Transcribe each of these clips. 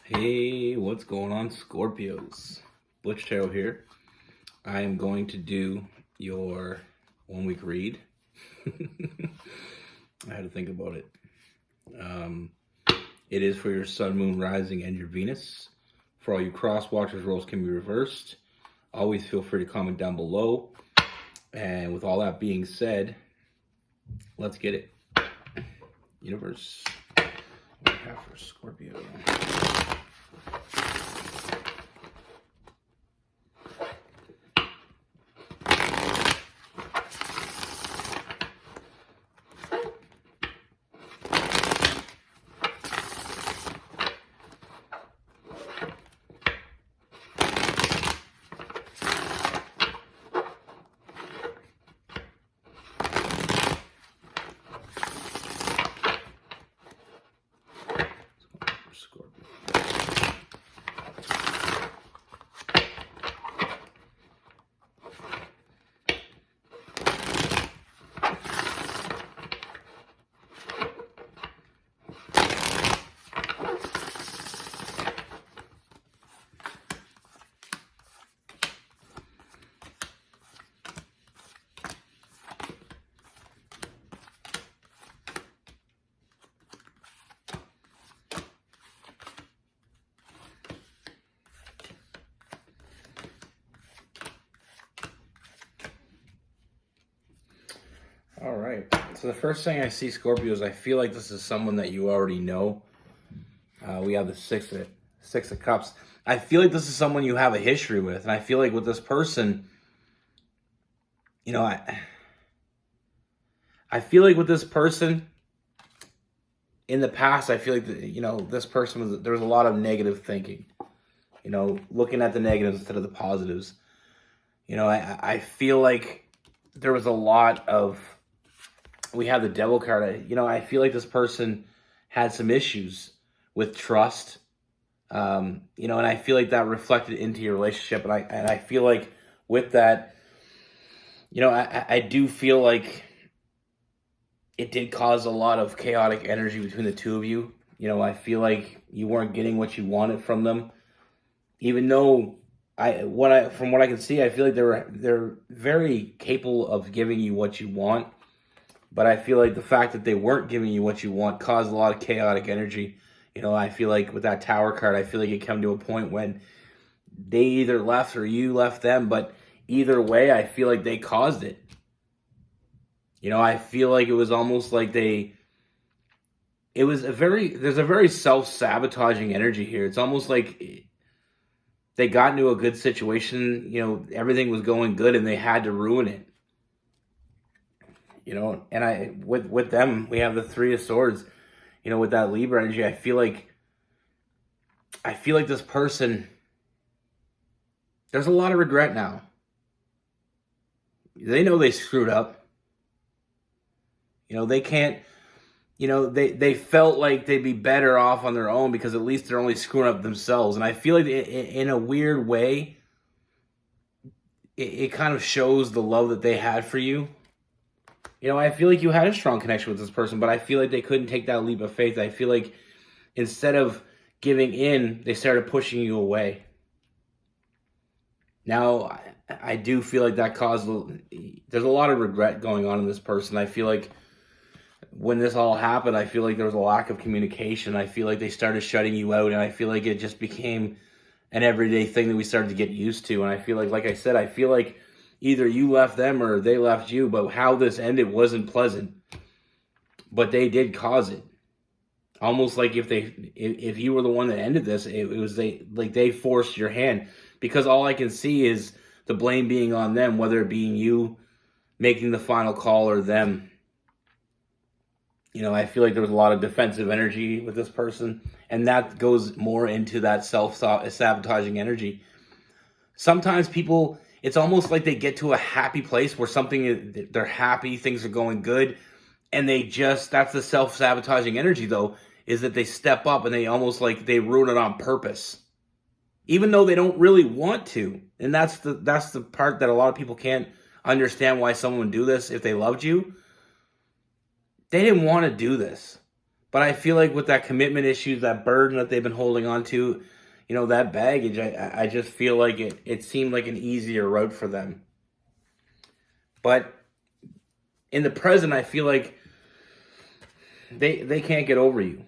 Hey, what's going on, Scorpios? Butch here. I am going to do your 1 week read. I had to think about it. Um, it is for your Sun, Moon, Rising, and your Venus. For all you cross watchers, roles can be reversed. Always feel free to comment down below. And with all that being said, let's get it. Universe, what do we have for Scorpio? All right. So the first thing I see, Scorpio, is I feel like this is someone that you already know. We have the six of Cups. I feel like this is someone you have a history with, and I feel like with this person, I feel like with this person in the past, I feel like this person there was a lot of negative thinking. Looking at the negatives instead of the positives. I feel like there was a lot of. We have the Devil card. I feel like this person had some issues with trust. And I feel like that reflected into your relationship. And I feel like with that, I do feel like it did cause a lot of chaotic energy between the two of you. I feel like you weren't getting what you wanted from them, even though from what I can see, I feel like they're very capable of giving you what you want. But I feel like the fact that they weren't giving you what you want caused a lot of chaotic energy. I feel like with that Tower card, I feel like it came to a point when they either left or you left them. But either way, I feel like they caused it. I feel like it was almost like there's a very self-sabotaging energy here. It's almost like they got into a good situation, everything was going good and they had to ruin it. And with them, we have the Three of Swords, with that Libra energy. I feel like this person, there's a lot of regret now. They know they screwed up. They can't, they felt like they'd be better off on their own because at least they're only screwing up themselves. And I feel like in a weird way, it kind of shows the love that they had for you. I feel like you had a strong connection with this person, but I feel like they couldn't take that leap of faith. I feel like instead of giving in, they started pushing you away. Now, I do feel like that caused, there's a lot of regret going on in this person. I feel like when this all happened, I feel like there was a lack of communication. I feel like they started shutting you out, and I feel like it just became an everyday thing that we started to get used to. And I feel like I said, I feel like either you left them or they left you, but how this ended wasn't pleasant. But they did cause it. Almost like if you were the one that ended this, it was they forced your hand. Because all I can see is the blame being on them, whether it being you making the final call or them. I feel like there was a lot of defensive energy with this person, and that goes more into that self-sabotaging energy. Sometimes people, it's almost like they get to a happy place where they're happy, things are going good, and that's the self-sabotaging energy, though, is that they step up and they almost like they ruin it on purpose, even though they don't really want to. And that's the part that a lot of people can't understand, why someone would do this if they loved you. They didn't want to do this, But I feel like with that commitment issues, that burden that they've been holding on to, that baggage, I just feel like it seemed like an easier route for them. But in the present, I feel like they can't get over you.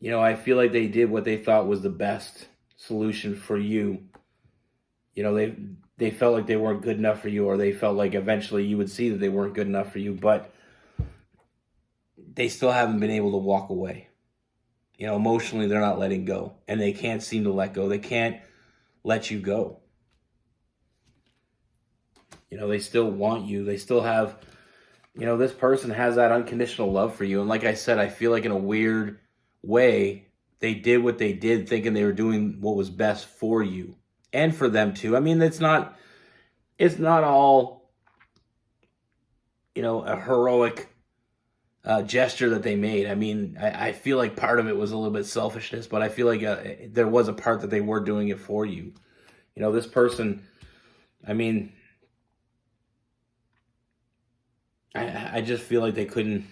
I feel like they did what they thought was the best solution for you. They felt like they weren't good enough for you, or they felt like eventually you would see that they weren't good enough for you, but they still haven't been able to walk away. Emotionally, they're not letting go, and they can't seem to let go. They can't let you go. They still want you. They still have, this person has that unconditional love for you. And like I said, I feel like in a weird way, they did what they did thinking they were doing what was best for you and for them too. I mean, it's not all, a heroic gesture that they made. I mean, I feel like part of it was a little bit selfishness, but I feel like there was a part that they were doing it for you. This person, I mean, I just feel like they couldn't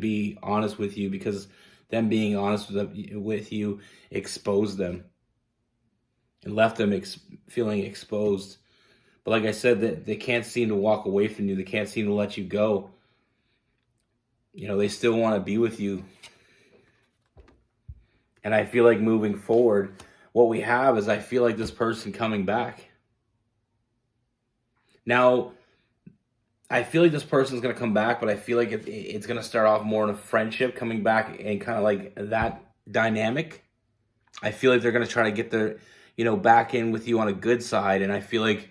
be honest with you, because them being honest with you exposed them and left them feeling exposed. But like I said, they can't seem to walk away from you. They can't seem to let you go. They still want to be with you. And I feel like moving forward, what we have is I feel like this person coming back. Now, I feel like this person's going to come back, but I feel like it's going to start off more in a friendship, coming back and kind of like that dynamic. I feel like they're going to try to get their, back in with you on a good side. And I feel like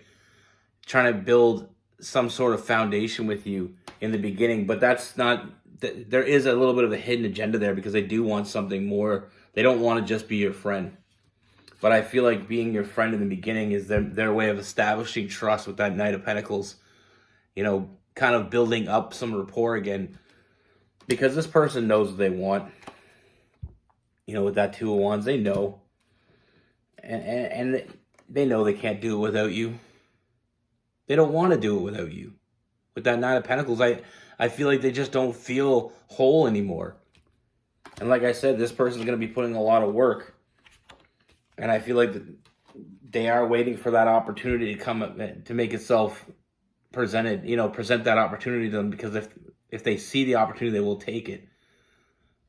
trying to build some sort of foundation with you in the beginning, but that's not, there is a little bit of a hidden agenda there, because they do want something more. They don't want to just be your friend. But I feel like being your friend in the beginning is their way of establishing trust with that Knight of Pentacles. Kind of building up some rapport again, because this person knows what they want. With that Two of Wands, they know, and they know they can't do it without you. They don't want to do it without you. With that Nine of Pentacles, I feel like they just don't feel whole anymore. And like I said, this person is going to be putting a lot of work, and I feel like they are waiting for that opportunity to come to make itself present that opportunity to them, because if they see the opportunity, they will take it.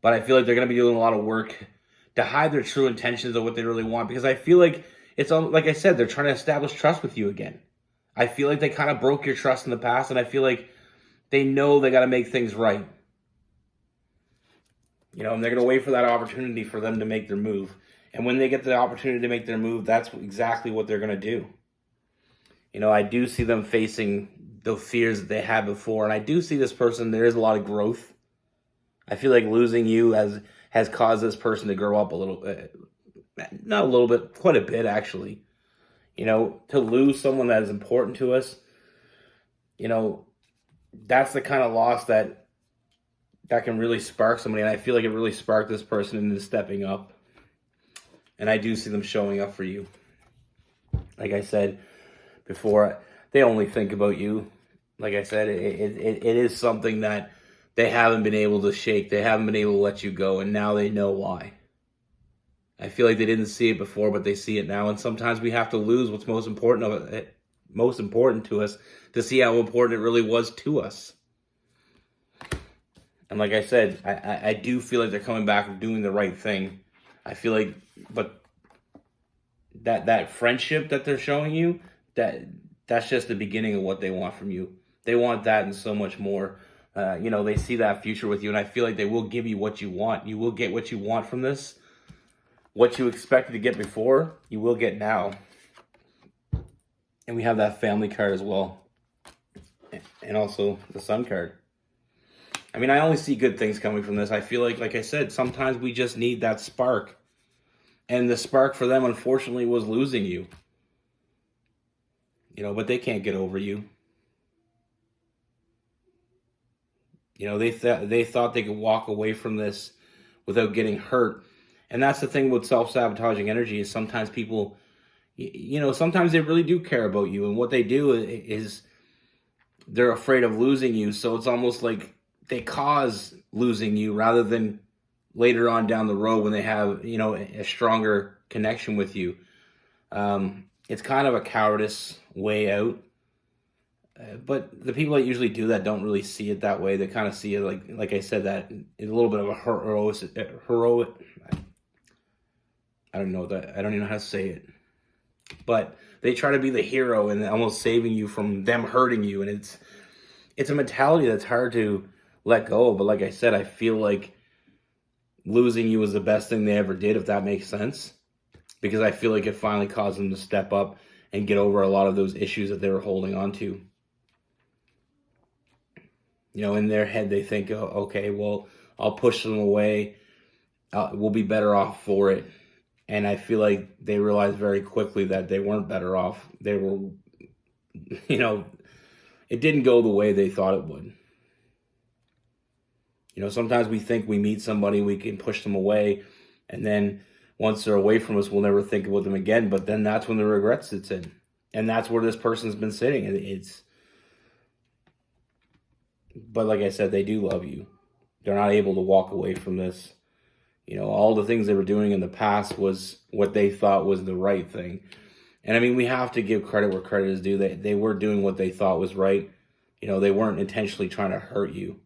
But I feel like they're going to be doing a lot of work to hide their true intentions of what they really want, because I feel like it's, like I said, they're trying to establish trust with you again. I feel like they kind of broke your trust in the past, and I feel like they know they got to make things right. And they're going to wait for that opportunity for them to make their move. And when they get the opportunity to make their move, that's exactly what they're going to do. I do see them facing the fears that they had before. And I do see this person, there is a lot of growth. I feel like losing you has caused this person to grow up a little bit. Not a little bit, quite a bit actually. To lose someone that is important to us, that's the kind of loss that can really spark somebody. And I feel like it really sparked this person into stepping up. And I do see them showing up for you. Like I said before, they only think about you. Like I said, it is something that they haven't been able to shake. They haven't been able to let you go, and now they know why. I feel like they didn't see it before, but they see it now. And sometimes we have to lose what's most important to us to see how important it really was to us. And like I said, I do feel like they're coming back and doing the right thing. I feel like, but that friendship that they're showing you, that's just the beginning of what they want from you. They want that and so much more. They see that future with you, and I feel like they will give you what you want. You will get what you want from this. What you expected to get before, you will get now. And we have that family card as well. And also the Sun card. I mean, I only see good things coming from this. I feel like I said, sometimes we just need that spark. And the spark for them, unfortunately, was losing you. But they can't get over you. They thought they could walk away from this without getting hurt. And that's the thing with self-sabotaging energy, is sometimes people, sometimes they really do care about you. And what they do is they're afraid of losing you. So it's almost like they cause losing you rather than later on down the road when they have, you know, a stronger connection with you. It's kind of a cowardice way out. But the people that usually do that don't really see it that way. They kind of see it like I said, that it's a little bit of a heroic. I don't know that. I don't even know how to say it. But they try to be the hero and almost saving you from them hurting you, and it's a mentality that's hard to let go of. But like I said, I feel like losing you was the best thing they ever did, if that makes sense, because I feel like it finally caused them to step up and get over a lot of those issues that they were holding on to. You know, in their head, they think, oh, okay, well, I'll push them away. We'll be better off for it. And I feel like they realized very quickly that they weren't better off. They were, you know, it didn't go the way they thought it would. You know, sometimes we think we meet somebody, we can push them away, and then once they're away from us, we'll never think about them again. But then that's when the regret sits in. And that's where this person's been sitting. But like I said, they do love you. They're not able to walk away from this. You know, all the things they were doing in the past was what they thought was the right thing. And I mean, we have to give credit where credit is due. They were doing what they thought was right. You know, they weren't intentionally trying to hurt you.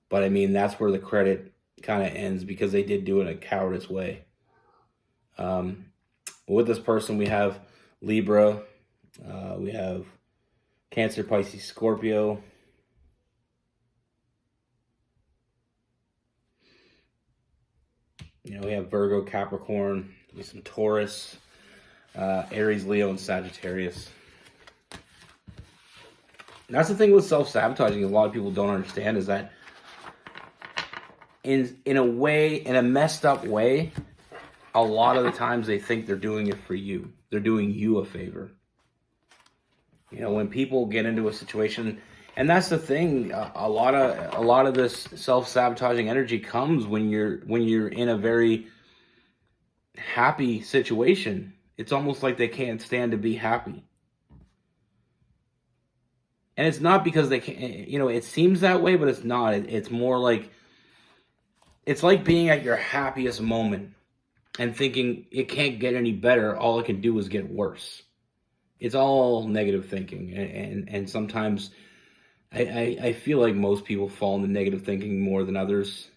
But I mean, that's where the credit kind of ends, because they did do it in a cowardice way. With this person, we have Libra. We have Cancer, Pisces, Scorpio. You know, we have Virgo, Capricorn, we have some Taurus, Aries, Leo, and Sagittarius. And that's the thing with self-sabotaging a lot of people don't understand, is that in a way, in a messed up way, a lot of the times they think they're doing it for you. They're doing you a favor. You know, when people get into a situation, and that's the thing, a lot of this self-sabotaging energy comes when you're in a very happy situation. It's almost like they can't stand to be happy. And it's not because they can't, you know, it seems that way, but it's not. It's more like, it's like being at your happiest moment and thinking it can't get any better. All it can do is get worse. It's all negative thinking. And sometimes I feel like most people fall into negative thinking more than others.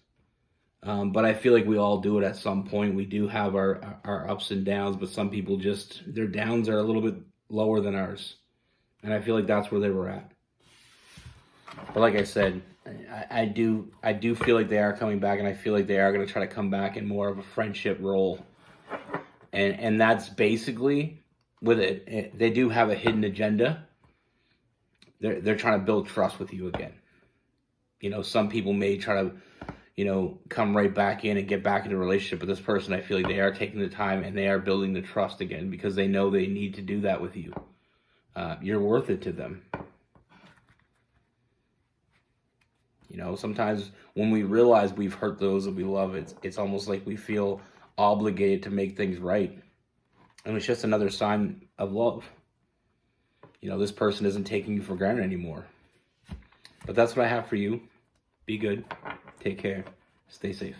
But I feel like we all do it at some point. We do have our ups and downs, but some people just, their downs are a little bit lower than ours. And I feel like that's where they were at. But like I said, I do feel like they are coming back, and I feel like they are going to try to come back in more of a friendship role. And that's basically with it. They do have a hidden agenda. They're trying to build trust with you again. You know, some people may try to, you know, come right back in and get back into a relationship with this person. I feel like they are taking the time and they are building the trust again, because they know they need to do that with you. You're worth it to them. You know, sometimes when we realize we've hurt those that we love, it's almost like we feel obligated to make things right. And it's just another sign of love. You know, this person isn't taking you for granted anymore. But that's what I have for you. Be good. Take care. Stay safe.